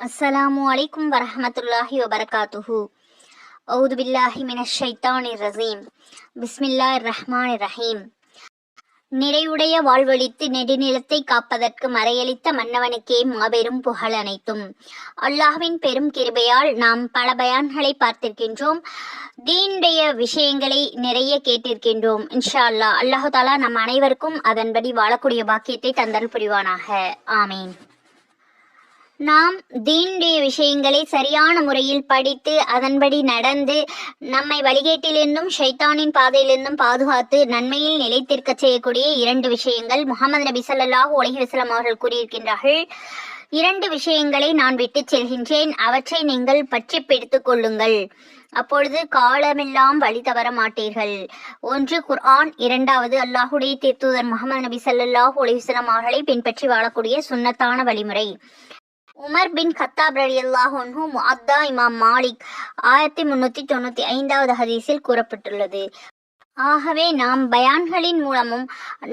அஸ்ஸலாமு அலைக்கும் வரஹ்மத்துல்லாஹி வபரகாத்துஹு. அவுது பில்லாஹி மினஷ் ஷைத்தானிர் ரஜீம். பிஸ்மில்லாஹிர் ரஹ்மானிர் ரஹீம். நிறைவுடைய வாழ்வழித்து நெடுநிலத்தை காப்பதற்கு மறையளித்த மன்னவனுக்கே மாபெரும் புகழ் அனைத்தும். அல்லாஹ்வின் பெரும் கிருபையால் நாம் பல பயான்களை பார்த்திருக்கின்றோம். தீனுடைய விஷயங்களை நிறைய கேட்டிருக்கின்றோம். இன்ஷா அல்லாஹ் அல்லாஹு தாலா நம் அனைவருக்கும் அதன்படி வாழக்கூடிய பாக்கியத்தை தந்தல் புரிவானாக. ஆமீன். நாம் தீனுடைய விஷயங்களை சரியான முறையில் படித்து அதன்படி நடந்து நம்மை வழிகேட்டிலிருந்தும் ஷைத்தானின் பாதையிலிருந்தும் பாதுகாத்து நன்மையில் நிலைத்திருக்க செய்யக்கூடிய 2 விஷயங்கள் முஹம்மது நபி ஸல்லல்லாஹு அலைஹி வஸல்லம் அவர்கள் கூறியிருக்கின்றார்கள். 2 விஷயங்களை நான் விட்டு செல்கின்றேன், அவற்றை நீங்கள் பற்றி பிடித்துக் கொள்ளுங்கள், அப்பொழுது காலமெல்லாம் வழி தவற மாட்டீர்கள். 1 குர்ஆன், 2வது அல்லாஹுடைய தூதர் முஹம்மது நபி ஸல்லல்லாஹு அலைஹி வஸல்லம் அவர்களை பின்பற்றி வாழக்கூடிய சுன்னத்தான வழிமுறை. உமர் பின் கத்தாப் ரலியல்லாஹு அன்ஹு முஅத்தா இமாம் மாலிக் 1395வது ஹதீஸில் கூறப்பட்டுள்ளது. ஆகவே நாம் பயான்களின் மூலமும்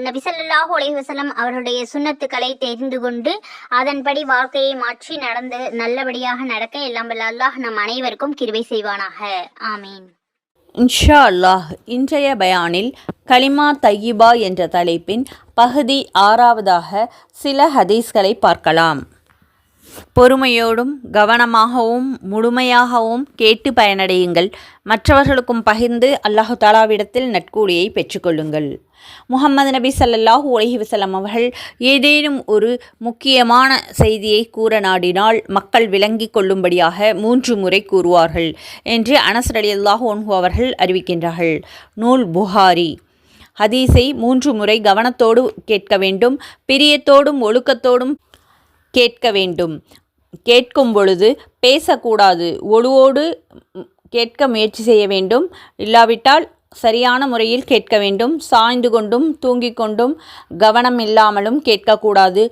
நபி ஸல்லல்லாஹு அலைஹி வஸல்லம் அவர்களுடைய சுன்னத்துக்களை தெரிந்து கொண்டு அதன்படி வாழ்க்கையை மாற்றி நடந்து நல்லபடியாக நடக்க எல்லாம் வல்ல அல்லாஹ் நம் அனைவருக்கும் கிருபை செய்வானாக. ஆமீன். இன்ஷா அல்லாஹ் இன்றைய பயானில் கலிமா தய்யிபா என்ற தலைப்பின் பகுதி 6வதாக சில ஹதீஸ்களை பார்க்கலாம். பொறுமையோடும் கவனமாகவும் முழுமையாகவும் கேட்டு பயனடையுங்கள். மற்றவர்களுக்கும் பகிர்ந்து அல்லாஹு தாலாவிடத்தில் நற்கூலியை பெற்றுக்கொள்ளுங்கள். முஹம்மது நபி ஸல்லல்லாஹு அலைஹி வஸல்லம் அவர்கள் ஏதேனும் ஒரு முக்கியமான செய்தியை கூற நாடினால் மக்கள் விளங்கி கொள்ளும்படியாக 3 முறை கூறுவார்கள் என்று அனஸ் ரலியல்லாஹு அன்ஹு அவர்கள் அறிவிக்கின்றார்கள். நூல் புகாரி. ஹதீஸை 3 முறை கவனத்தோடு கேட்க வேண்டும், பிரியத்தோடும் ஒழுக்கத்தோடும் கேட்க வேண்டும். கேட்கும் பொழுது பேசக்கூடாது, ஒழுவோடு கேட்க முயற்சி செய்ய வேண்டும். இல்லாவிட்டால் சரியான முறையில் கேட்க வேண்டும். சாய்ந்து கொண்டும் தூங்கிக் கொண்டும் கவனம் இல்லாமலும் கேட்கக்கூடாது.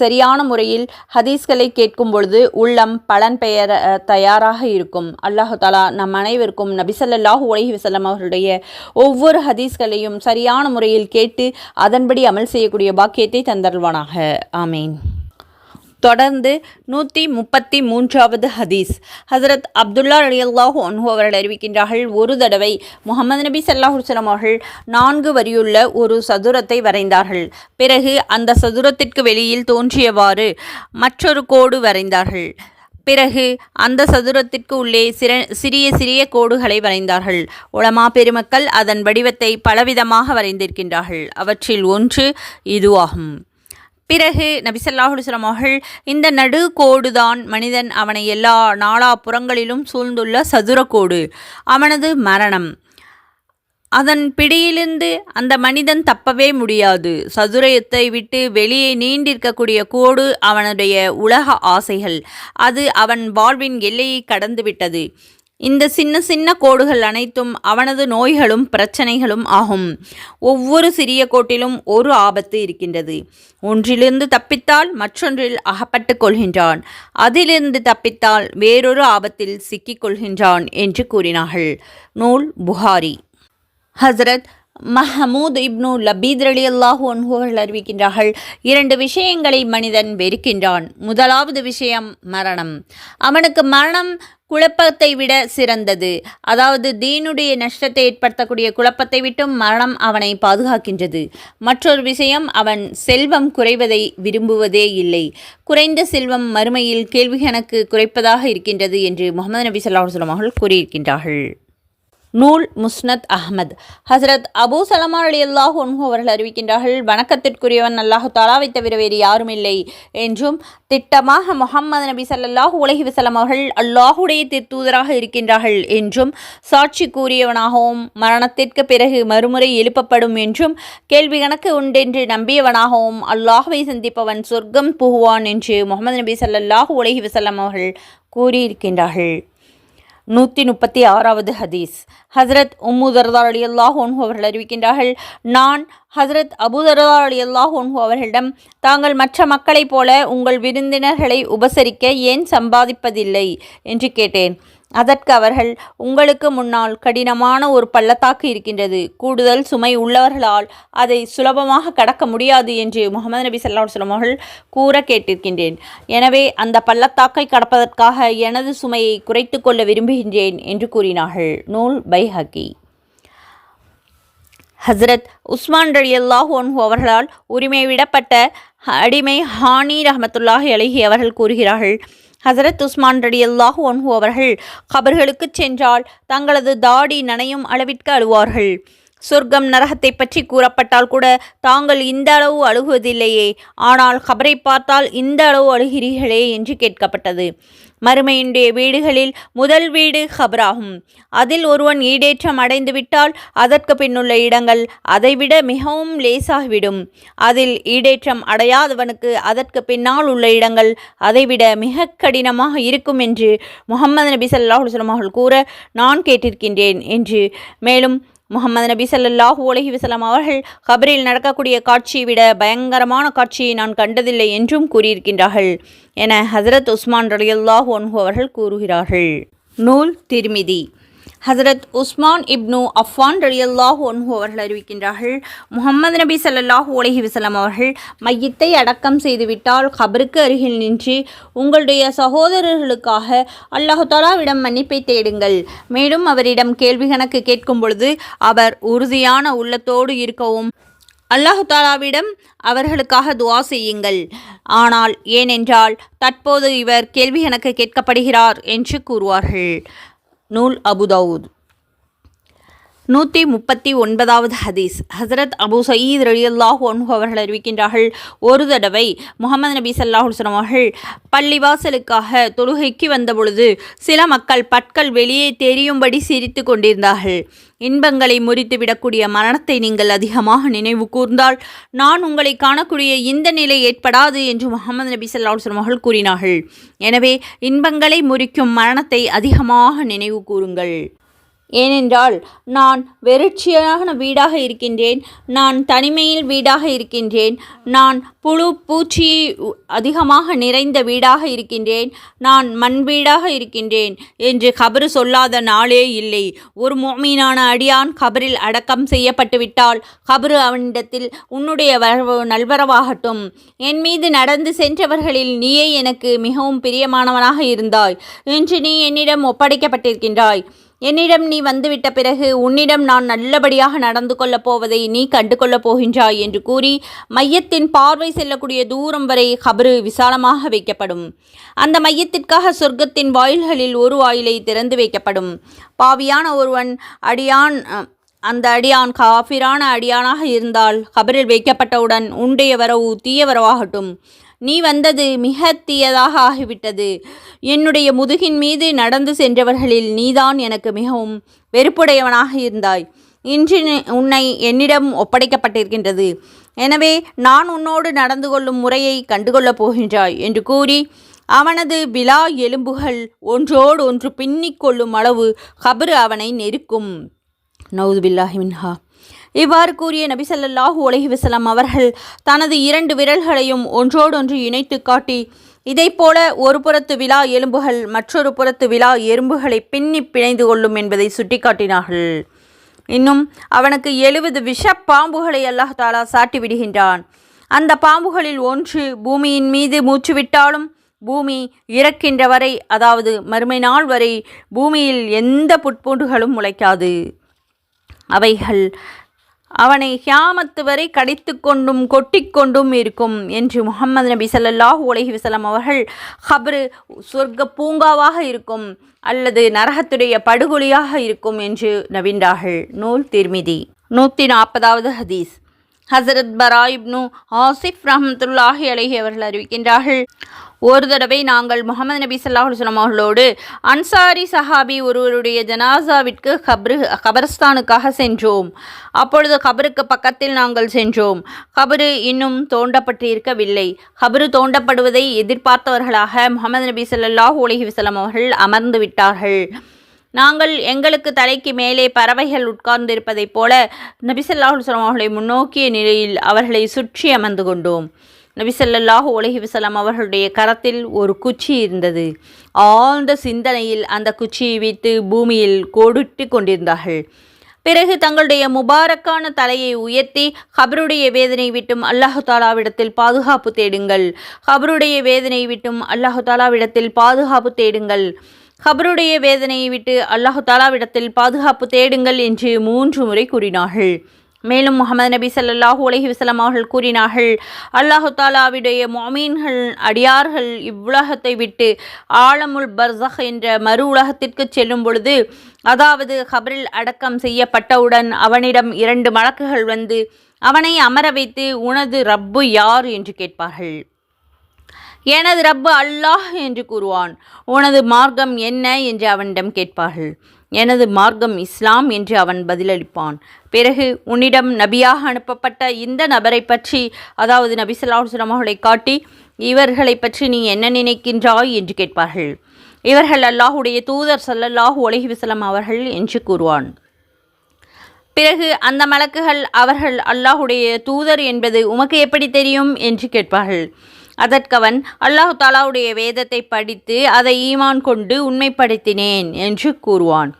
சரியான முறையில் ஹதீஸ்களை கேட்கும் பொழுது உள்ளம் பலன் பெயர தயாராக இருக்கும். அல்லாஹு தாலா நம் அனைவருக்கும் நபி ஸல்லல்லாஹு அலைஹி வஸல்லம் அவர்களுடைய ஒவ்வொரு ஹதீஸ்களையும் சரியான முறையில் கேட்டு அதன்படி அமல் செய்யக்கூடிய பாக்கியத்தை தந்தருவானாக. ஆமீன். தொடர்ந்து 133வது ஹதீஸ். ஹசரத் அப்துல்லா ரலியல்லாஹு அன்ஹு அவர்கள் அறிவிக்கின்றார்கள், ஒரு தடவை முஹம்மது நபி ஸல்லல்லாஹு அலைஹி வஸல்லம் அவர்கள் 4 வரியுள்ள ஒரு சதுரத்தை வரைந்தார்கள். பிறகு அந்த சதுரத்திற்கு வெளியில் தோன்றியவாறு மற்றொரு கோடு வரைந்தார்கள். பிறகு அந்த சதுரத்திற்கு உள்ளே சிறிய சிறிய கோடுகளை வரைந்தார்கள். உலமா பெருமக்கள் அதன் வடிவத்தை பலவிதமாக வரைந்திருக்கின்றார்கள். அவற்றில் ஒன்று இதுவாகும். பிறகு நபி ஸல்லல்லாஹு அலைஹி வஸல்லம் அவர்கள், இந்த நடு கோடுதான் மனிதன் அவனை எல்லா நாலாபுறங்களிலும் சூழ்ந்துள்ள சதுரக்கோடு, அவனது மரணம். அதன் பிடியிலிருந்து அந்த மனிதன் தப்பவே முடியாது. சதுரத்தை விட்டு வெளியே நீண்டிருக்கக்கூடிய கோடு அவனுடைய உலக ஆசைகள். அது அவன் வாழ்வின் எல்லையை கடந்துவிட்டது. இந்த சின்ன சின்ன கோடுகள் அனைத்தும் அவனது நோய்களும் பிரச்சனைகளும் ஆகும். ஒவ்வொரு சிறிய கோட்டிலும் ஒரு ஆபத்து இருக்கின்றது. ஒன்றிலிருந்து தப்பித்தால் மற்றொன்றில் அகப்பட்டு கொள்கின்றான், அதிலிருந்து தப்பித்தால் வேறொரு ஆபத்தில் சிக்கிக் கொள்கின்றான் என்று கூறினார்கள். நூல் புகாரி. ஹசரத் மஹமூத் இப்னு லபீத் ரலியல்லாஹு அன்ஹு அவர்கள் அறிவிக்கின்றார்கள், 2 விஷயங்களை மனிதன் வெறுக்கின்றான். முதலாவது விஷயம் மரணம். அவனுக்கு மரணம் குழப்பத்தை விட சிறந்தது. அதாவது தீனுடைய நஷ்டத்தை ஏற்படுத்தக்கூடிய குழப்பத்தை விட்டும் மரணம் அவனை பாதுகாக்கின்றது. மற்றொரு விஷயம், அவன் செல்வம் குறைவதை விரும்புவதே இல்லை. குறைந்த செல்வம் மறுமையில் கேள்வி கணக்கு குறைப்பதாக இருக்கின்றது என்று முஹம்மது நபி ஸல்லல்லாஹு அலைஹி வஸல்லம் அவர்கள் கூறியிருக்கின்றார்கள். நூல் முஸ்னத் அஹ்மத். ஹசரத் அபூ சலமா ரலியல்லாஹு அன்ஹு அவர்கள் அறிவிக்கின்றார்கள், வணக்கத்திற்குரியவன் அல்லாஹு தாலாவை தவிர வேறு யாரும் இல்லை என்றும் திட்டமாக முஹம்மது நபி ஸல்லல்லாஹு அலைஹி வஸல்லம் அவர்கள் அல்லாஹுடைய தூதராக இருக்கின்றார்கள் என்றும் சாட்சி கூறியவனாகவும் மரணத்திற்கு பிறகு மறுமுறை எழுப்பப்படும் என்றும் கேள்வி கணக்கு உண்டென்று நம்பியவனாகவும் அல்லாஹுவை சந்திப்பவன் சொர்க்கம் புகுவான் என்று முஹம்மது நபி ஸல்லல்லாஹு அலைஹி வஸல்லம் அவர்கள் கூறியிருக்கின்றார்கள். 136வது ஹதீஸ். ஹசரத் உம்மு தர்தா ரலியல்லாஹு அன்ஹு அவர்கள் அறிவிக்கின்றார்கள், நான் ஹசரத் அபூதர்தா ரலியல்லாஹு அன்ஹு அவர்களிடம், தாங்கள் மற்ற மக்களைப் போல உங்கள் விருந்தினர்களை உபசரிக்க ஏன் சம்பாதிப்பதில்லை என்று கேட்டேன். அதற்கு அவர்கள், உங்களுக்கு முன்னால் கடினமான ஒரு பள்ளத்தாக்கு இருக்கின்றது, கூடுதல் சுமை உள்ளவர்களால் அதை சுலபமாக கடக்க முடியாது என்று முஹம்மது நபி ஸல்லல்லாஹு அலைஹி வஸல்லம் அவர்கள் கூற கேட்டிருக்கின்றேன். எனவே அந்த பள்ளத்தாக்கை கடப்பதற்காக எனது சுமையை குறைத்து கொள்ள விரும்புகின்றேன் என்று கூறினார்கள். நூல் பைஹகி. ஹசரத் உஸ்மான் ரலியல்லாஹு அன்ஹு அவர்களால் உரிமை விடப்பட்ட அடிமை ஹானி ரஹ்மத்துல்லாஹி அலைஹி அவர்கள் கூறுகிறார்கள், ஹசரத் உஸ்மான் ரலியல்லாஹு அன்ஹு அவர்கள் கபர்களுக்கு சென்றால் தங்களது தாடி நனையும் அளவிற்கு அழுவார்கள். சொர்க்கம் நரகத்தை பற்றி கூறப்பட்டால் கூட தாங்கள் இந்த அளவு அழுகுவதில்லையே, ஆனால் கபரை பார்த்தால் இந்த அளவு அழுகிறீர்களே என்று கேட்கப்பட்டது. மறுமையினுடைய வீடுகளில் முதல் வீடு கபராகும். அதில் ஒருவன் ஈடேற்றம் அடைந்துவிட்டால் அதற்கு பின்னுள்ள இடங்கள் அதைவிட மிகவும் லேசாகிவிடும். அதில் ஈடேற்றம் அடையாதவனுக்கு அதற்கு பின்னால் உள்ள இடங்கள் அதைவிட மிக கடினமாக இருக்கும் என்று முஹம்மது நபி ஸல்லல்லாஹு அலைஹி வஸல்லம் அவர்கள் கூற நான் கேட்டிருக்கின்றேன் என்று, மேலும் முஹம்மது நபி ஸல்லல்லாஹு அலைஹி வஸல்லம் அவர்கள் கபரில் நடக்கக்கூடிய காட்சியை விட பயங்கரமான காட்சியை நான் கண்டதில்லை என்றும் கூறியிருக்கின்றார்கள் என ஹசரத் உஸ்மான் ரலியல்லாஹு அன்ஹு அவர்கள் கூறுகிறார்கள். நூல் திர்மிதி. ஹசரத் உஸ்மான் இப்னு அஃபான் ரலியல்லாஹு அன்ஹு அவர்கள் அறிவிக்கின்றார்கள், முஹம்மது நபி ஸல்லல்லாஹு அலைஹி வஸல்லம் அவர்கள் மையத்தை அடக்கம் செய்துவிட்டால் கபருக்கு அருகில் நின்று, உங்களுடைய சகோதரர்களுக்காக அல்லாஹு தஆலாவிடம் மன்னிப்பை தேடுங்கள், மேலும் அவரிடம் கேள்வி கணக்கு கேட்கும் பொழுது அவர் உறுதியான உள்ளத்தோடு இருக்கவும் அல்லாஹு தாலாவிடம் அவர்களுக்காக துஆ செய்யுங்கள். ஆனால் ஏனென்றால் தற்போது இவர் கேள்வி கணக்கு கேட்கப்படுகிறார் என்று கூறுவார்கள். நூல் அபுதாவூத். 139வது ஹதீஸ். ஹசரத் அபு சயீத் ரலியல்லாஹு அன்ஹு அவர்கள் அறிவிக்கின்றார்கள், ஒரு தடவை முஹம்மது நபி ஸல்லல்லாஹு அலைஹி வஸல்லம் அவர்கள் பள்ளிவாசலுக்காக தொழுகைக்கு வந்தபொழுது சில மக்கள் பற்கள் வெளியே தெரியும்படி சிரித்து கொண்டிருந்தார்கள். இன்பங்களை முறித்து விடக்கூடிய மரணத்தை நீங்கள் அதிகமாக நினைவு கூர்ந்தால் நான் உங்களை காணக்கூடிய இந்த நிலை ஏற்படாது என்று முஹம்மது நபி ஸல்லல்லாஹு அலைஹி வஸல்லம் அவர்கள் கூறினார்கள். எனவே இன்பங்களை முறிக்கும் மரணத்தை அதிகமாக நினைவு கூறுங்கள். ஏனென்றால் நான் வெறிச்சியான வீடாக இருக்கின்றேன், நான் தனிமையில் வீடாக இருக்கின்றேன், நான் புழு பூச்சி அதிகமாக நிறைந்த வீடாக இருக்கின்றேன், நான் மண் வீடாக இருக்கின்றேன் என்று கபரு சொல்லாத நாளே இல்லை. ஒரு முஃமினான அடியான் கபரில் அடக்கம் செய்யப்பட்டு விட்டால் கபரு அவனிடத்தில், உன்னுடைய வரவு நல்வரவாகட்டும், என் மீது நடந்து சென்றவர்களில் நீயே எனக்கு மிகவும் பிரியமானவனாக இருந்தாய் என்று நீ என்னிடம் ஒப்படைக்கப்பட்டிருக்கின்றாய். என்னிடம் நீ வந்துவிட்ட பிறகு உன்னிடம் நான் நல்லபடியாக நடந்து கொள்ளப் போவதை நீ கண்டு கொள்ளப் போகின்றாய் என்று கூறி மையத்தின் பார்வை செல்லக்கூடிய தூரம் வரை கபரு விசாலமாக வைக்கப்படும். அந்த மையத்திற்காக சொர்க்கத்தின் வாயில்களில் ஒரு வாயிலை திறந்து வைக்கப்படும். பாவியான ஒருவன் அந்த அடியான் காஃபிரான அடியானாக இருந்தால் கபரில் வைக்கப்பட்டவுடன் உன்னுடைய வரவு தீய வரவாகட்டும், நீ வந்தது மிக தீயதாக ஆகிவிட்டது, என்னுடைய முதுகின் மீது நடந்து சென்றவர்களில் நீதான் எனக்கு மிகவும் வெறுப்புடையவனாக இருந்தாய், இன்று உன்னை என்னிடம் ஒப்படைக்கப்பட்டிருக்கின்றது, எனவே நான் உன்னோடு நடந்து கொள்ளும் முறையை கண்டுகொள்ளப் போகின்றாய் என்று கூறி அவனது விலா எலும்புகள் ஒன்றோடு ஒன்று பின்னிக் கொள்ளும் அளவு கபரு அவனை நெருக்கும். நவுது பில்லாஹி மின்ஹா. இவ்வாறு கூறிய நபி ஸல்லல்லாஹு அலைஹி வஸல்லம் அவர்கள் தனது 2 விரல்களையும் ஒன்றோடொன்று இணைத்து காட்டி, இதைப்போல ஒரு புறத்து விலா எலும்புகள் மற்றொரு புறத்து விலா எறும்புகளை பின்னி பிணைந்து கொள்ளும் என்பதை சுட்டிக்காட்டினார்கள். இன்னும் அவனுக்கு 70 விஷ பாம்புகளை அல்லாஹ் தஆலா சாட்டி விடுகின்றான். அந்த பாம்புகளில் ஒன்று பூமியின் மீது மூச்சுவிட்டாலும் பூமி இறக்கின்ற வரை, அதாவது மறுமை நாள் வரை பூமியில் எந்த புட்பூண்டுகளும் முளைக்காது. அவைகள் அவனை கியாமத்து வரை கடித்து கொண்டும் கொட்டிக்கொண்டும் இருக்கும் என்று முஹம்மது நபி ஸல்லல்லாஹு அலைஹி வஸல்லம் அவர்கள் கப்ரு சொர்க்க பூங்காவாக இருக்கும் அல்லது நரகத்துடைய படுகொலியாக இருக்கும் என்று நவின்றார்கள். நூல் திர்மிதி. 140வது ஹதீஸ். ஹசரத் பரா இப்னு ஆசிஃப் ரஹ்மத்துல்லாஹி அலைஹி அவர்கள் அறிவிக்கின்றார்கள், ஒரு தடவை நாங்கள் முஹம்மது நபி ஸல்லல்லாஹு அலைஹி வஸல்லம் அவர்களோடு அன்சாரி சஹாபி ஒருவருடைய ஜனாசாவிற்கு கபரஸ்தானுக்காக சென்றோம். அப்பொழுது கபருக்கு பக்கத்தில் நாங்கள் சென்றோம். கபரு இன்னும் தோண்டப்பட்டிருக்கவில்லை. கபரு தோண்டப்படுவதை எதிர்பார்த்தவர்களாக முஹம்மது நபி ஸல்லல்லாஹு அலைஹி வஸல்லம் அவர்கள் அமர்ந்து விட்டார்கள். நாங்கள் எங்களுக்கு தலைக்கு மேலே பறவைகள் உட்கார்ந்திருப்பதைப் போல நபி ஸல்லல்லாஹு அலைஹி வஸல்லம் அவர்களை முன்னோக்கிய நிலையில் அவர்களை சுற்றி அமர்ந்து கொண்டோம். நபி ஸல்லல்லாஹு அலைஹி வஸல்லம் அவர்களுடைய கரத்தில் ஒரு குச்சி இருந்தது. ஆழ்ந்த சிந்தனையில் அந்த குச்சியை வைத்து பூமியில் கோடிட்டு கொண்டிருந்தார்கள். பிறகு தங்களுடைய முபாரக்கான தலையை உயர்த்தி கபருடைய வேதனை விட்டும் அல்லாஹு தாலாவிடத்தில் பாதுகாப்பு தேடுங்கள், கபருடைய வேதனை விட்டும் அல்லாஹு தாலாவிடத்தில் பாதுகாப்பு தேடுங்கள், கபருடைய வேதனையை விட்டு அல்லாஹு தாலாவிடத்தில் பாதுகாப்பு தேடுங்கள் என்று 3 முறை கூறினார்கள். மேலும் முஹம்மது நபி ஸல்லல்லாஹு அலைஹி வஸல்லம் அவர்கள் கூறினார்கள், அல்லாஹு தாலாவுடைய முஅமீன்கள் அடியார்கள் இவ்வுலகத்தை விட்டு ஆலமுல் பர்ஸஹ் என்ற மறு உலகத்திற்கு செல்லும் பொழுது, அதாவது கபரில் அடக்கம் செய்யப்பட்டவுடன் அவனிடம் 2 மலக்குகள் வந்து அவனை அமர வைத்து உனது ரப்பு யார் என்று கேட்பார்கள். எனது ரப்பு அல்லாஹ் என்று கூறுவான். உனது மார்க்கம் என்ன என்று அவனிடம் கேட்பார்கள். எனது மார்க்கம் இஸ்லாம் என்று அவன் பதிலளிப்பான். பிறகு உன்னிடம் நபியாக அனுப்பப்பட்ட இந்த நபரை பற்றி, அதாவது நபி ஸல்லல்லாஹு அலைஹி வஸல்லம் அவர்களை காட்டி இவர்களை பற்றி நீ என்ன நினைக்கின்றாய் என்று கேட்பார்கள். இவர்கள் அல்லாஹுடைய தூதர் ஸல்லல்லாஹு அலைஹி வஸல்லம் அவர்கள் என்று கூறுவான். பிறகு அந்த மலக்குகள் அவர்கள் அல்லாஹுடைய தூதர் என்பது உமக்கு எப்படி தெரியும் என்று கேட்பார்கள். அதற்கவன் அல்லாஹு தாலாவுடைய வேதத்தை படித்து அதை ஈமான் கொண்டு உண்மைப்படுத்தினேன் என்று கூறுவான்.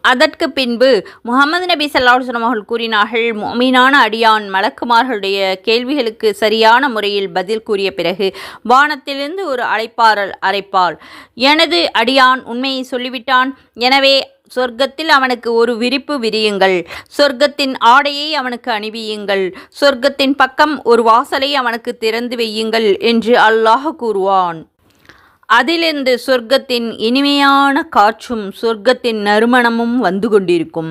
அதற்கு பின்பு முஹம்மது நபி ஸல்லல்லாஹு அலைஹி வஸல்லம் அவர்கள் கூறினார்கள், முஃமினான அடியான் மலக்குமார்களுடைய கேள்விகளுக்கு சரியான முறையில் பதில் கூறிய பிறகு வானத்திலிருந்து ஒரு அழைப்பாளர் அழைப்பாள், எனது அடியான் உண்மையை சொல்லிவிட்டான், எனவே சொர்க்கத்தில் அவனுக்கு ஒரு விரிப்பு விரியுங்கள், சொர்க்கத்தின் ஆடையை அவனுக்கு அணிவியுங்கள், சொர்க்கத்தின் பக்கம் ஒரு வாசலை அவனுக்கு திறந்து வையுங்கள் என்று அல்லாஹ் கூறுவான். அதிலிருந்து சொர்க்கத்தின் இனிமையான காற்றும் சொர்க்கத்தின் நறுமணமும் வந்து கொண்டிருக்கும்.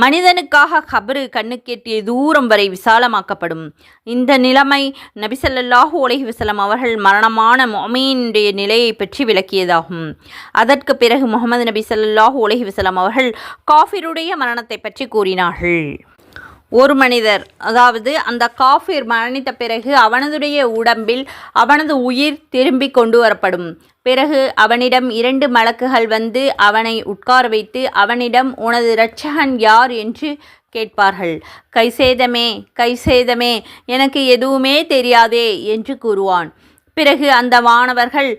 மனிதனுக்காக கபரு கண்ணுக்கெட்டிய தூரம் வரை விசாலமாக்கப்படும். இந்த நிலைமை நபி ஸல்லல்லாஹு அலைஹி வஸல்லம் அவர்கள் மரணமான முஃமினுடைய நிலையை பற்றி விளக்கியதாகும். அதற்கு பிறகு முஹம்மது நபி ஸல்லல்லாஹு அலைஹி வஸல்லம் அவர்கள் காஃபிருடைய மரணத்தை பற்றி கூறினார்கள். ஒரு மனிதர், அதாவது அந்த காஃபிர் மரணித்த பிறகு அவனதுடைய உடம்பில் அவனது உயிர் திரும்பி கொண்டு வரப்படும். பிறகு அவனிடம் 2 மலக்குகள் வந்து அவனை உட்கார வைத்து அவனிடம் உனது இரட்சகன் யார் என்று கேட்பார்கள். கைசேதமே கைசேதமே, எனக்கு எதுவுமே தெரியாதே என்று கூறுவான். பிறகு அந்த வானவர்கள்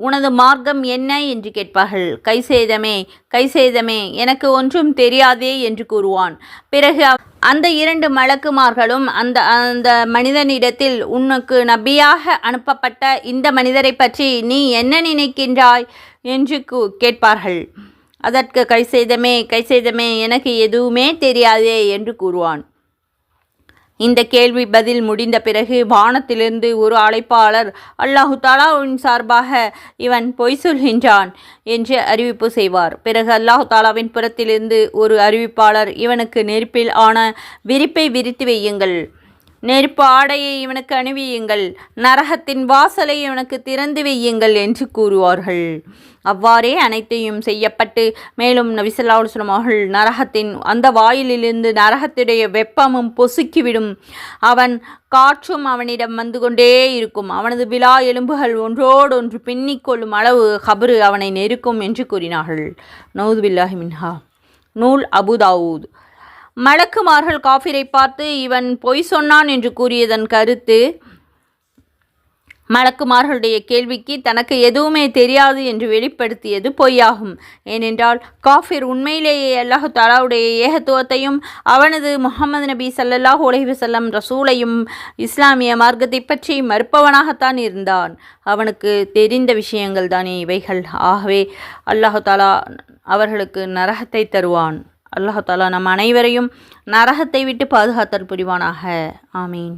உனது மார்க்கம் என்ன என்று கேட்பார்கள். கைசேதமே கைசேதமே, எனக்கு ஒன்றும் தெரியாதே என்று கூறுவான். பிறகு அந்த 2 மலக்குமார்களும் அந்த மனிதனிடத்தில் உனக்கு நபியாக அனுப்பப்பட்ட இந்த மனிதரை பற்றி நீ என்ன நினைக்கின்றாய் என்று கேட்பார்கள். அதற்கு கைசேதமே கைசேதமே, எனக்கு எதுவுமே தெரியாதே என்று கூறுவான். இந்த கேள்வி பதில் முடிந்த பிறகு வானத்திலிருந்து ஒரு அழைப்பாளர் அல்லாஹு தாலாவின் சார்பாக இவன் பொய் சொல்கின்றான் என்று அறிவிப்பு செய்வார். பிறகு அல்லாஹு தாலாவின் புறத்திலிருந்து ஒரு அறிவிப்பாளர் இவனுக்கு நெருப்பில் ஆன விரிப்பை விரித்து வையுங்கள், நெருப்பு ஆடையை இவனுக்கு அணிவியுங்கள், நரகத்தின் வாசலை இவனுக்கு திறந்து வையுங்கள் என்று கூறுவார்கள். அவ்வாறே அனைத்தையும் செய்யப்பட்டு மேலும் நபி ஸல்லல்லாஹு அலைஹி வஸல்லம் அவர்கள் நரகத்தின் அந்த வாயிலிலிருந்து நரகத்துடைய வெப்பமும் பொசுக்கிவிடும். அவன் காற்றும் அவனிடம் வந்து கொண்டே இருக்கும். அவனது விலா எலும்புகள் ஒன்றோடொன்று பின்னிக்கொள்ளும் அளவு கபரு அவனை நெருக்கும் என்று கூறினார்கள். நவுது பில்லாஹி மின்ஹா. நூல் அபு தாவூத். மலக்குமார்கள் காஃபிரை பார்த்து இவன் பொய் சொன்னான் என்று கூறியதன் கருத்து, மலக்குமார்களுடைய கேள்விக்கு தனக்கு எதுவுமே தெரியாது என்று வெளிப்படுத்தியது பொய்யாகும். ஏனென்றால் காஃபிர் உண்மையிலேயே அல்லாஹு தாலாவுடைய ஏகத்துவத்தையும் அவனது முஹம்மது நபி ஸல்லல்லாஹு அலைஹி வஸல்லம் ரசூலையும் இஸ்லாமிய மார்க்கத்தை பற்றி மறுப்பவனாகத்தான் இருந்தான். அவனுக்கு தெரிந்த விஷயங்கள் தானே இவைகள். ஆகவே அல்லாஹு தாலா அவர்களுக்கு நரகத்தை தருவான். அல்லாஹ் தாலா நம் அனைவரையும் நரகத்தை விட்டு பாதுகாத்தல் புரிவானாக. ஆமீன்.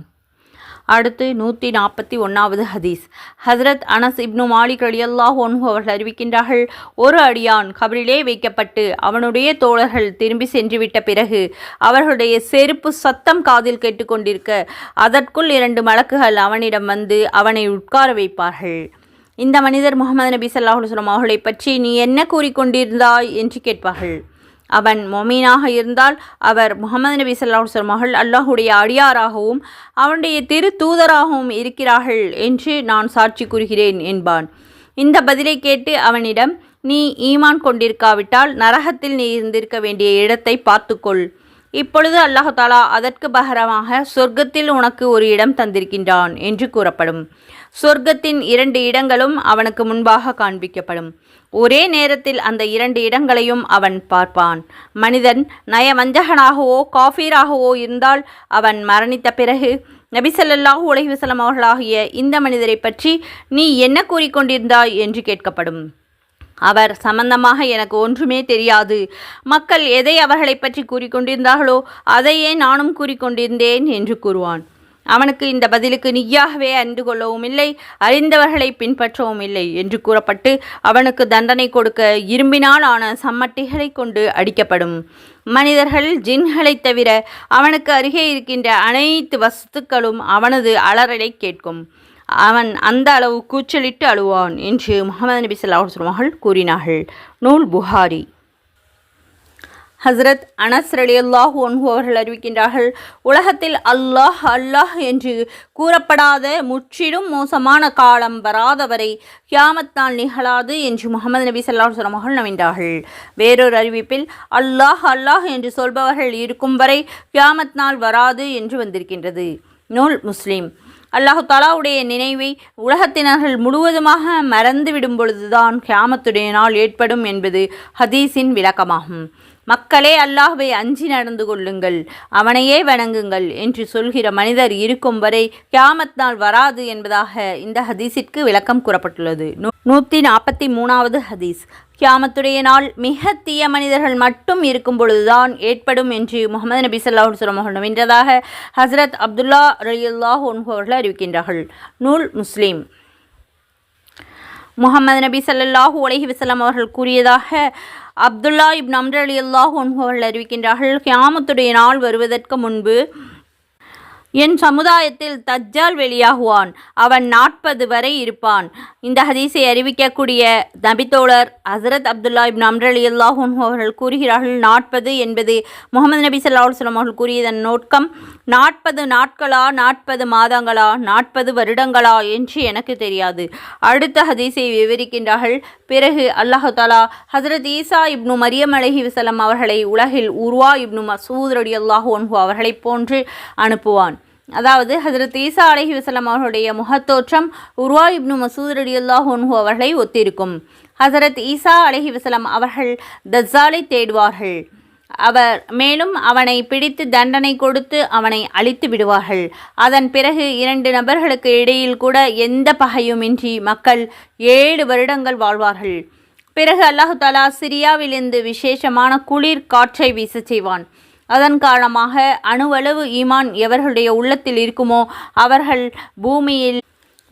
அடுத்து 141வது ஹதீஸ். ஹஸ்ரத் அனஸ் இப்னு மாலிக் ரலியல்லாஹு அன்ஹு அவர்கள் அறிவிக்கின்றார்கள், ஒரு அடியான் கபரிலே வைக்கப்பட்டு அவனுடைய தோழர்கள் திரும்பி சென்றுவிட்ட பிறகு அவர்களுடைய செருப்பு சத்தம் காதில் கேட்டுக்கொண்டிருக்க அதற்குள் 2 மலக்குகள் அவனிடம் வந்து அவனை உட்கார வைப்பார்கள். இந்த மனிதர் முஹம்மது நபி ஸல்லல்லாஹு அலைஹி வஸல்லம் அவர்களை பற்றி நீ என்ன கூறிக்கொண்டிருந்தாய் என்று கேட்பார்கள். அவன் மொமீனாக இருந்தால் அவர் முஹம்மது நபி ஸல்லல்லாஹு அலைஹி வஸல்லம் அவர்கள் அல்லாஹுடைய அடியாராகவும் அவனுடைய திரு தூதராகவும் இருக்கிறார்கள் என்று நான் சாட்சி கூறுகிறேன் என்பான். இந்த பதிலை கேட்டு அவனிடம் நீ ஈமான் கொண்டிருக்காவிட்டால் நரகத்தில் நீ இருந்திருக்க வேண்டிய இடத்தை பார்த்துக்கொள். இப்பொழுது அல்லாஹ் தஆலா அதற்கு பகரமாக சொர்க்கத்தில் உனக்கு ஒரு இடம் தந்திருக்கின்றான் என்று கூறப்படும். சொர்க்கத்தின் 2 இடங்களும் அவனுக்கு முன்பாக காண்பிக்கப்படும். ஒரே நேரத்தில் அந்த 2 இடங்களையும் அவன் பார்ப்பான். மனிதன் நயவஞ்சகனாகவோ காஃபீராகவோ இருந்தால் அவன் மரணித்த பிறகு நபி ஸல்லல்லாஹு அலைஹி வஸல்லம் அவர்களாகிய இந்த மனிதரை பற்றி நீ என்ன கூறிக்கொண்டிருந்தாய் என்று கேட்கப்படும். அவர் சம்பந்தமாக எனக்கு ஒன்றுமே தெரியாது, மக்கள் எதை அவர்களை பற்றி கூறிக்கொண்டிருந்தார்களோ அதையே நானும் கூறிக்கொண்டிருந்தேன் என்று கூறுவான். அவனுக்கு இந்த பதிலுக்கு நீயாகவே அறிந்து கொள்ளவும் இல்லை, அறிந்தவர்களை பின்பற்றவும் இல்லை என்று கூறப்பட்டு அவனுக்கு தண்டனை கொடுக்க இரும்பினால் ஆன சம்மட்டிகளை கொண்டு அடிக்கப்படும். மனிதர்கள் ஜின்களை தவிர அவனுக்கு அருகே இருக்கின்ற அனைத்து வஸ்துக்களும் அவனது அலறலை கேட்கும். அவன் அந்த அளவு கூச்சலிட்டு அழுவான் என்று முஹம்மது நபி ஸல்லல்லாஹு அலைஹி வஸல்லம் அவர்கள் கூறினார்கள். நூல் புகாரி. ஹஸ்ரத் அனஸ் ரலியல்லாஹு அன்ஹு அவர்கள் அறிவிக்கின்றார்கள், உலகத்தில் அல்லாஹ் அல்லாஹ் என்று கூறப்படாத முற்றிலும் மோசமான காலம் வராதவரை கியாமத் நாள் நிகழாது என்று முஹம்மது நபி ஸல்லல்லாஹு அலைஹி வஸல்லம் அவர்கள் நம்பினார்கள். வேறொரு அறிவிப்பில் அல்லாஹ் அல்லாஹ் என்று சொல்பவர்கள் இருக்கும் வரை கியாமத் நாள் வராது என்று வந்திருக்கின்றது. நூல் முஸ்லிம். அல்லாஹு தஆலாவுடைய நினைவை உலகத்தினர்கள் முழுவதுமாக மறந்து விடும் பொழுதுதான் கியாமத்துடைய நாள் ஏற்படும் என்பது ஹதீஸின் விளக்கமாகும். மக்களே, அல்லாஹ்வை அஞ்சி நடந்து கொள்ளுங்கள், அவனையே வணங்குங்கள் என்று சொல்கிற மனிதர் இருக்கும் வரை கியாமத் நாள் வராது என்பதாக இந்த ஹதீஸிற்கு விளக்கம் கூறப்பட்டுள்ளது. 143வது ஹதீஸ். கியாமத்துடைய நாள் மிக தீய மனிதர்கள் மட்டும் இருக்கும் பொழுதுதான் ஏற்படும் என்று முஹம்மது நபி ஸல்லல்லாஹு அலைஹி வஸல்லம் அவர்கள் நம்பியதாக ஹஸ்ரத் அப்துல்லா ரலியல்லாஹு அன்ஹு அவர்கள் அறிவிக்கின்றார்கள். நூல் முஸ்லிம். முஹம்மது நபி ஸல்லல்லாஹு அலைஹி வஸல்லம் அவர்கள் கூறியதாக அப்துல்லா இப்னு அம்ர் ரலியல்லாஹு அன்ஹு அவர்கள் அறிவிக்கின்றார்கள், கியாமத்துடைய நாள் வருவதற்கு முன்பு என் சமுதாயத்தில் தஜ்ஜால் வெளியாகுவான். அவன் 40 வரை இருப்பான். இந்த ஹதீஸை அறிவிக்கக்கூடிய நபித்தோழர் ஹஸரத் அப்துல்லா இப்னு அம்ர் ரலியல்லாஹு அன்ஹு அவர்கள் கூறுகிறார்கள், 40 என்பது முஹம்மது நபி ஸல்லல்லாஹு அலைஹி வஸல்லம் அவர்கள் கூறியதன் நோக்கம் 40 நாட்களா, 40 மாதங்களா, 40 வருடங்களா என்று எனக்கு தெரியாது. அடுத்த ஹதீஸை விவரிக்கின்றார்கள். பிறகு அல்லாஹ் தஆலா ஹஸரத் ஈசா இப்னு மரியம் அலைஹிஸ்ஸலாம் அவர்களை உலகில் உர்வா இப்னு மஸ்ஊத் ரலியல்லாஹு அன்ஹு அவர்களை போன்று அனுப்புவான். அதாவது ஹஸரத் ஈசா அலைஹிஸ்ஸலாம் அவர்களுடைய முகத்தோற்றம் உர்வா இப்னு மஸ்ஊத் ரலியல்லாஹு அன்ஹு அவர்களை ஒத்திருக்கும். ஹஸரத் ஈசா அலைஹிஸ்ஸலாம் அவர்கள் தஜ்ஜாலை தேடுவார்கள். மேலும் அவனை பிடித்து தண்டனை கொடுத்து அவனை அழித்து விடுவார்கள். அதன் பிறகு 2 நபர்களுக்கு இடையில் கூட எந்த பகையுமின்றி மக்கள் 7 வருடங்கள் வாழ்வார்கள். பிறகு அல்லாஹ் தஆலா சிரியாவிலிருந்து விசேஷமான குளிர் காற்றை வீசச் செய்வான். அதன் காரணமாக அணுவளவு ஈமான் எவர்களுடைய உள்ளத்தில் இருக்குமோ அவர்கள் பூமியில்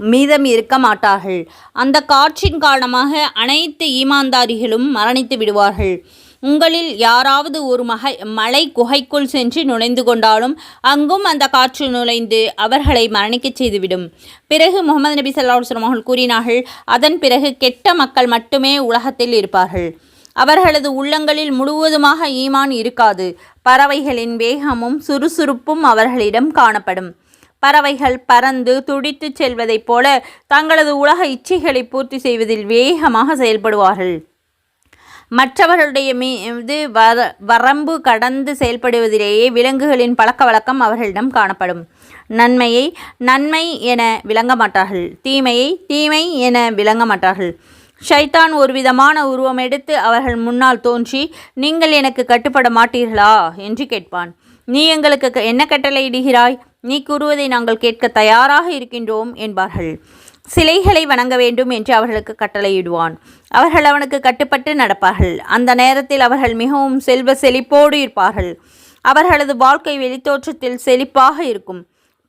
மீதம் இருக்க மாட்டார்கள். அந்த காற்றின் காரணமாக அனைத்து ஈமான்தாரிகளும் மரணித்து விடுவார்கள். உங்களில் யாராவது ஒரு மலை குகைக்குள் சென்று நுழைந்து கொண்டாலும் அங்கும் அந்த காற்று நுழைந்து அவர்களை மரணிக்கச் செய்துவிடும். பிறகு முஹம்மது நபி ஸல்லல்லாஹு அலைஹி வஸல்லம் அவர்கள் கூறினார்கள், அதன் பிறகு கெட்ட மக்கள் மட்டுமே உலகத்தில் இருப்பார்கள். அவர்களது உள்ளங்களில் முழுவதுமாக ஈமான் இருக்காது. பறவைகளின் வேகமும் சுறுசுறுப்பும் அவர்களிடம் காணப்படும். பறவைகள் பறந்து துடித்து செல்வதைப் போல தங்களது உலக இச்சைகளை பூர்த்தி செய்வதில் வேகமாக செயல்படுவார்கள். மற்றவர்களுடைய மீது வரம்பு கடந்து செயல்படுவதிலேயே விலங்குகளின் பழக்க வழக்கம் அவர்களிடம் காணப்படும். நன்மையை நன்மை என விளங்க மாட்டார்கள், தீமையை தீமை என விளங்க மாட்டார்கள். ஷைத்தான் ஒரு விதமான உருவம் எடுத்து அவர்கள் முன்னால் தோன்றி, நீங்கள் எனக்கு கட்டுப்பட மாட்டீர்களா என்று கேட்பான். நீ எங்களுக்கு என்ன கட்டளையிடுகிறாய்? நீ கூறுவதை நாங்கள் கேட்க தயாராக இருக்கின்றோம் என்பார்கள். சிலைகளை வணங்க வேண்டும் என்று அவர்களுக்கு கட்டளையிடுவான். அவர்கள் அவனுக்கு கட்டுப்பட்டு நடப்பார்கள். அந்த நேரத்தில் அவர்கள் மிகவும் செல்வ செழிப்போடு இருப்பார்கள். அவர்களது வாழ்க்கை வெளித்தோற்றத்தில் செழிப்பாக இருக்கும்.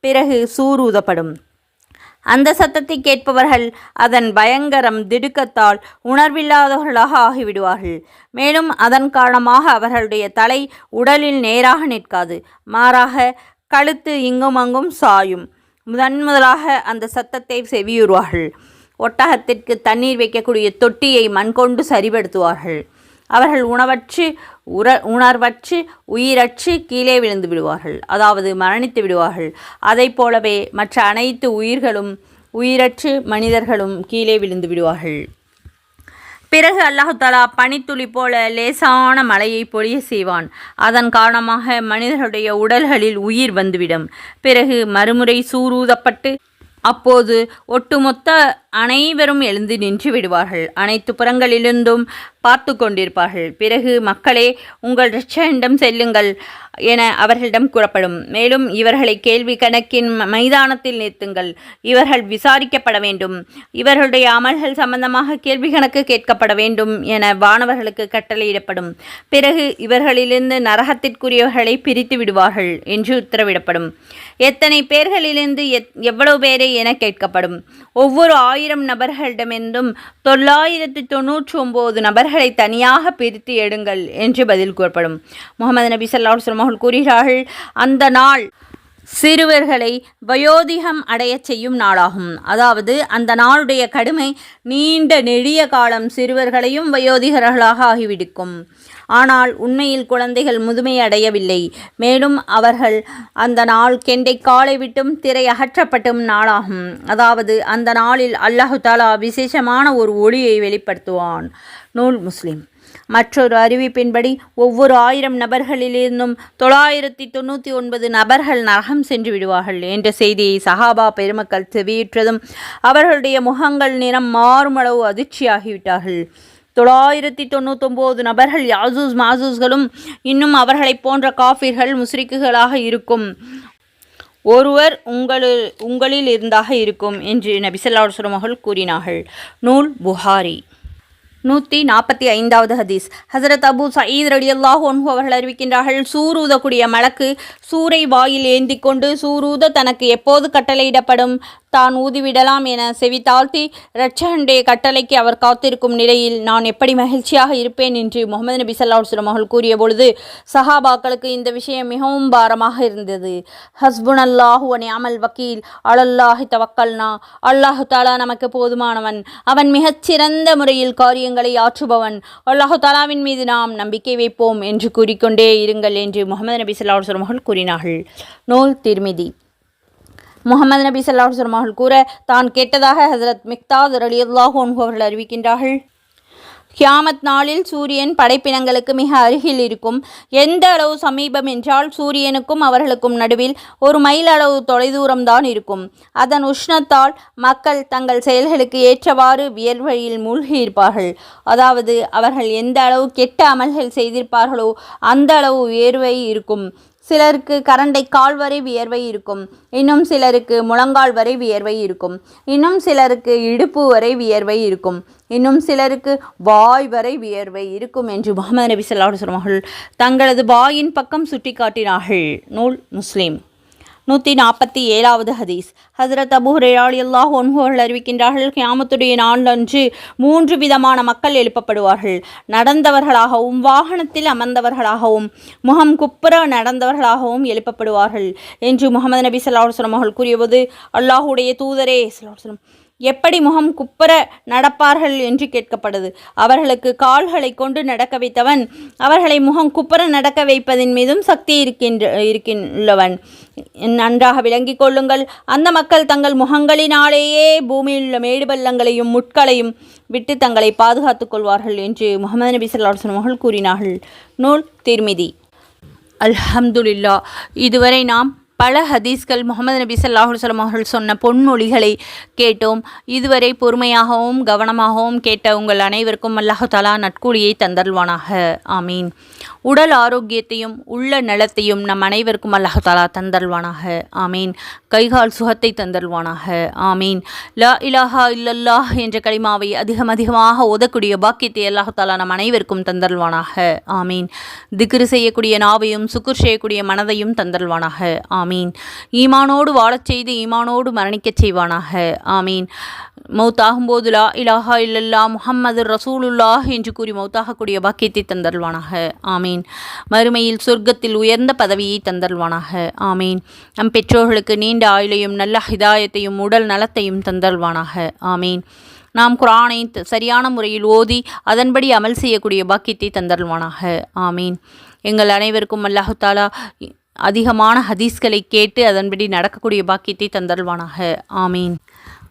பிறகு சூர் ஊதப்படும். அந்த சத்தத்தை கேட்பவர்கள் அதன் பயங்கரம் திடுக்கத்தால் உணர்வில்லாதவர்களாக ஆகிவிடுவார்கள். மேலும் அதன் காரணமாக அவர்களுடைய தலை உடலில் நேராக நிற்காது, மாறாக கழுத்து இங்கும் அங்கும் சாயும். முதலாக அந்த சத்தத்தை செவியுறுவார்கள். ஒட்டகத்திற்கு தண்ணீர் வைக்கக்கூடிய தொட்டியை மண் கொண்டு சரிபடுத்துவார்கள். அவர்கள் உணர்வற்று உயிரற்று கீழே விழுந்து விடுவார்கள், அதாவது மரணித்து விடுவார்கள். அதை போலவே மற்ற அனைத்து உயிர்களும் உயிரற்று மனிதர்களும் கீழே விழுந்து விடுவார்கள். பிறகு அல்லாஹு தாலா பனித்துளி போல லேசான மழையை பொழிய செய்வான். அதன் காரணமாக மனிதர்களுடைய உடல்களில் உயிர் வந்துவிடும். பிறகு மறுமுறை சூரூதப்பட்டு அப்போது ஒட்டுமொத்த அனைவரும் எழுந்து நின்று விடுவார்கள். அனைத்து புறங்களிலிருந்தும் பார்த்து கொண்டிருப்பார்கள். பிறகு மக்களே, உங்கள் இரட்சகனிடம் செல்லுங்கள் என அவர்களிடம் கூறப்படும். மேலும் இவர்களை கேள்வி கணக்கின் மைதானத்தில் நிறுத்துங்கள். இவர்கள் விசாரிக்கப்பட வேண்டும். இவர்களுடைய அமல்கள் சம்பந்தமாக கேள்வி கணக்கு கேட்கப்பட வேண்டும் என வானவர்களுக்கு கட்டளையிடப்படும். பிறகு இவர்களிலிருந்து நரகத்திற்குரியவர்களை பிரித்து விடுவார்கள் என்று உத்தரவிடப்படும். எத்தனை பேர்களிலிருந்து எவ்வளவு பேரை என கேட்கப்படும். ஒவ்வொரு 1000 நபர்களிடமிருந்தும் 999 நபர்களை தனியாக பிரித்து எடுங்கள் என்று பதில் கூறப்படும். முகமது நபி ஸல்லல்லாஹு அலைஹி வஸல்லம் அவர்கள் கூறுகிறார்கள், அந்த நாள் சிறுவர்களை வயோதிகம் அடைய செய்யும் நாளாகும். அதாவது அந்த நாளுடைய கடுமை நீண்ட நெடிய காலம் சிறுவர்களையும் வயோதிகர்களாக ஆகிவிடுக்கும். ஆனால் உண்மையில் குழந்தைகள் முதுமை அடையவில்லை. மேலும் அவர்கள் அந்த நாள் கெண்டை காலை விட்டும் திரை அகற்றப்பட்டும் நாளாகும். அதாவது அந்த நாளில் அல்லாஹு தாலா விசேஷமான ஒரு ஒளியை வெளிப்படுத்துவான். நூல் முஸ்லிம். மற்றொரு அறிவிப்பின்படி ஒவ்வொரு 1000 நபர்களிலிருந்தும் 999 நபர்கள் நரகம் சென்று விடுவார்கள் என்ற செய்தியை சஹாபா பெருமக்கள் செவியுற்றதும் அவர்களுடைய முகங்கள் நிறம் மாறுமளவு அதிர்ச்சியாகிவிட்டார்கள். 999 நபர்கள் யாசூஸ் மாசூஸ்களும் இன்னும் அவர்களைப் போன்ற காஃபிர்கள் முஸ்ரிக்குகளாக இருக்கும். ஒருவர் உங்களில் இருந்தாக இருக்கும் என்று நபி ஸல்லல்லாஹு அலைஹி வஸல்லம் அவர்கள் கூறினார்கள். நூல் புகாரி. 145வது ஹதீஸ். ஹஸரத் அபூ சயீத் ரலியல்லாஹு அன்ஹு அவர்கள் அறிவிக்கின்றார்கள், சூர் ஊதக்கூடிய மலக்கு சூரை வாயில் ஏந்தி கொண்டு சூரூத தனக்கு எப்போது கட்டளையிடப்படும் தான் ஊதிவிடலாம் என செவி தாழ்த்தி இரட்சகனுடைய கட்டளைக்கு அவர் காத்திருக்கும் நிலையில் நான் எப்படி மகிழ்ச்சியாக இருப்பேன் என்று முகமது நபி ஸல்லல்லாஹு அலைஹி வஸல்லம் அவர்கள் கூறிய பொழுது சஹாபாக்களுக்கு இந்த விஷயம் மிகவும் பாரமாக இருந்தது. ஹஸ்புனல்லாஹு வ நிஅமல் வக்கீல் அலல்லாஹி தவக்கல்னா. அல்லாஹு தாலா நமக்கு போதுமானவன், அவன் மிகச்சிறந்த முறையில் காரியங்களை ஆற்றுபவன், அல்லாஹு தாலாவின் மீது நாம் நம்பிக்கை வைப்போம் என்று கூறிக்கொண்டே இருங்கள் என்று முகமது நபி ஸல்லல்லாஹு அலைஹி வஸல்லம் அவர்கள் கூறினார்கள். நூல் திர்மிதி. முகமது நபி ஸல்லல்லாஹு அலைஹி வஸல்லம் அவர்கள் கூற தான் கேட்டதாக ஹஸரத் மிக்தாத் ரலியல்லாஹு அன்ஹு அவர்கள் அறிவிக்கின்றார்கள், கியாமத் நாளில் சூரியன் படைப்பினங்களுக்கு மிக அருகில் இருக்கும். எந்த அளவு சமீபம் என்றால் சூரியனுக்கும் அவர்களுக்கும் நடுவில் 1 மைல் அளவு தொலைதூரம்தான் இருக்கும். அதன் உஷ்ணத்தால் மக்கள் தங்கள் செயல்களுக்கு ஏற்றவாறு வியர்வையில் மூழ்கி இருப்பார்கள். அதாவது அவர்கள் எந்த அளவு கெட்ட அமல்கள் செய்திருப்பார்களோ அந்த அளவு வியர்வை இருக்கும். சிலருக்கு கரண்டை கால் வரை வியர்வை இருக்கும். இன்னும் சிலருக்கு முழங்கால் வரை வியர்வை இருக்கும். இன்னும் சிலருக்கு இடுப்பு வரை வியர்வை இருக்கும். இன்னும் சிலருக்கு வாய் வரை வியர்வை இருக்கும் என்று முஹம்மது நபி ஸல்லல்லாஹு அலைஹி வஸல்லம் அவர்கள் தங்களது வாயின் பக்கம் சுட்டிக்காட்டினார்கள். நூல் முஸ்லிம். 147வது ஹதீஸ். ஹஸரத் அபூ ஹுரைரா ரலியல்லாஹு அன்ஹு அவர்கள் அறிவிக்கின்றார்கள், கியாமத்துடைய நாள் அன்று 3 விதமான மக்கள் எழுப்பப்படுவார்கள். நடந்தவர்களாகவும் வாகனத்தில் அமர்ந்தவர்களாகவும் முகம் குப்புற நடந்தவர்களாகவும் எழுப்பப்படுவார்கள் என்று முஹம்மது நபி ஸல்லல்லாஹு அலைஹி வஸல்லம் அவர்கள் கூறியபோது, அல்லாஹ்வுடைய தூதரே ஸல்லல்லாஹு அலைஹி வஸல்லம் எப்படி முகம் குப்புற நடப்பார்கள் என்று கேட்கப்படுது. அவர்களுக்கு கால்களை கொண்டு நடக்க வைத்தவன் அவர்களை முகம் குப்புற நடக்க வைப்பதின் மீதும் சக்தி இருக்கின்றவன். நன்றாக விளங்கிக் கொள்ளுங்கள், அந்த மக்கள் தங்கள் முகங்களினாலேயே பூமியில் உள்ள மேடு பள்ளங்களையும் முட்களையும் விட்டு தங்களை பாதுகாத்துக் கொள்வார்கள் என்று முஹம்மது நபி ஸல்லல்லாஹு அலைஹி வஸல்லம் அவர்கள் கூறினார்கள். நூல் திர்மிதி. அல்ஹம்துலில்லாஹ். இதுவரை நாம் பல ஹதீஸ்கள் முகமது நபி ஸல்லல்லாஹு அலைஹி வஸல்லம் அவர்கள் சொன்ன பொன்மொழிகளை கேட்டோம். இதுவரை பொறுமையாகவும் கவனமாகவும் கேட்ட உங்கள் அனைவருக்கும் அல்லாஹு தஆலா நற்கூலியை தந்தருள்வானாக. ஆமீன். உடல் ஆரோக்கியத்தையும் உள்ள நலத்தையும் நம் அனைவருக்கும் அல்லாஹு தஆலா தந்தருள்வானாக. ஆமீன். கைகால் சுகத்தை தந்தருள்வானாக. ஆமீன். லா இலாஹா இல்லல்லாஹ் என்ற கலிமாவை அதிகமாக ஓதக்கூடிய பாக்கியத்தை அல்லாஹு தஆலா நம் அனைவருக்கும் தந்தருள்வானாக. ஆமீன். திக்ரு செய்யக்கூடிய நாவையும் சுக்குர் செய்யக்கூடிய மனதையும் தந்தருள்வானாக. ஆமீன். ஈமானோடு வாழச் செய்து ஈமானோடு மரணிக்கச் செய்வானாக. ஆமீன். மௌத்தாகும்போது லா இலாஹா இல்லல்லா முஹம்மது ரசூலுல்லாஹ் என்று கூறி மௌத்தாகக்கூடிய பாக்கியத்தை தந்தருள்வானாக. ஆமீன். மறுமையில் சொர்க்கத்தில் உயர்ந்த பதவியை தந்தருள்வானாக. ஆமீன். நம் பெற்றோர்களுக்கு நீண்ட ஆயுளையும் நல்ல ஹிதாயத்தையும் உடல் நலத்தையும் தந்தருள்வானாக. ஆமீன். நாம் குர்ஆனை சரியான முறையில் ஓதி அதன்படி அமல் செய்யக்கூடிய பாக்கியத்தை தந்தருள்வானாக. ஆமீன். எங்கள் அனைவருக்கும் அல்லாஹு தஆலா அதிகமான ஹதீஸ்களை கேட்டு அதன்படி நடக்கக்கூடிய பாக்கியத்தை தந்தருள்வானாக. ஆமீன்.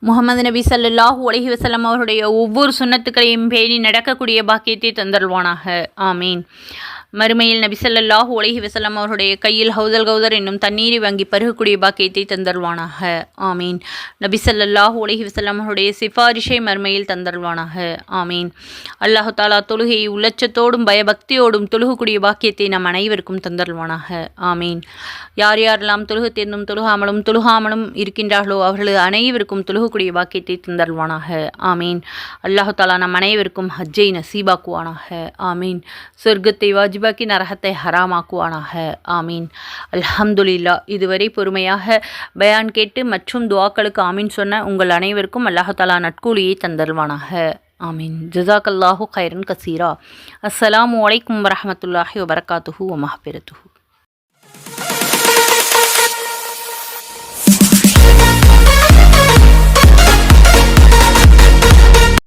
முகமது நபி ஸல்லல்லாஹு அலைஹி வஸல்லம் அவருடைய ஒவ்வொரு சுன்னத்துக்களையும் பேணி நடக்கக்கூடிய பாக்கியத்தை தந்தருள்வானாக. ஆமீன். மறுமையில் நபி ஸல்லல்லாஹு அலைஹி வஸல்லம் அவருடைய கையில் ஹவுதல் கௌதர் என்னும் தண்ணீரை வாங்கி பருகக்கூடிய பாக்கியத்தை தந்தருள்வானாக. ஆமீன். நபி ஸல்லல்லாஹு அலைஹி வஸல்லம் அவருடைய சிபாரிஷை மறுமையில் தந்தருள்வானாக. ஆமீன். அல்லாஹு தாலா தொழுகையை உள்ளச்சத்தோடும் பயபக்தியோடும் தொழுகக்கூடிய பாக்கியத்தை நம் அனைவருக்கும் தந்தருள்வானாக. ஆமீன். யார் யாரெல்லாம் தொழுகு தேர்ந்தும் தொழுகாமலும் இருக்கின்றார்களோ அவர்களது அனைவருக்கும் தொழுகக்கூடிய பாக்கியத்தை தந்தருள்வானாக. ஆமீன். அல்லாஹு தாலா நம் அனைவருக்கும் ஹஜ்ஜை நசீபாக்குவானாக. ஆமீன். சொர்க்கத்தை வாஜிபாக்கி நரகத்தை ஹராமாக்குவானாக. ஆமீன். அல்ஹம்துலில்லாஹ். இதுவரை பொறுமையாக பயான் கேட்டு மற்றும் துஆக்களுக்கு ஆமீன் சொன்ன உங்கள் அனைவருக்கும் அல்லாஹு தாலா நட்கூலியை தந்தருள்வானாக. ஆமீன். ஜஸாக்கல்லாஹு கைரன் கசீரா. அஸ்ஸலாமு அலைக்கும் வரஹ்மத்துல்லாஹி வபரகாத்துஹு வ மஹ்பிரத்துஹு.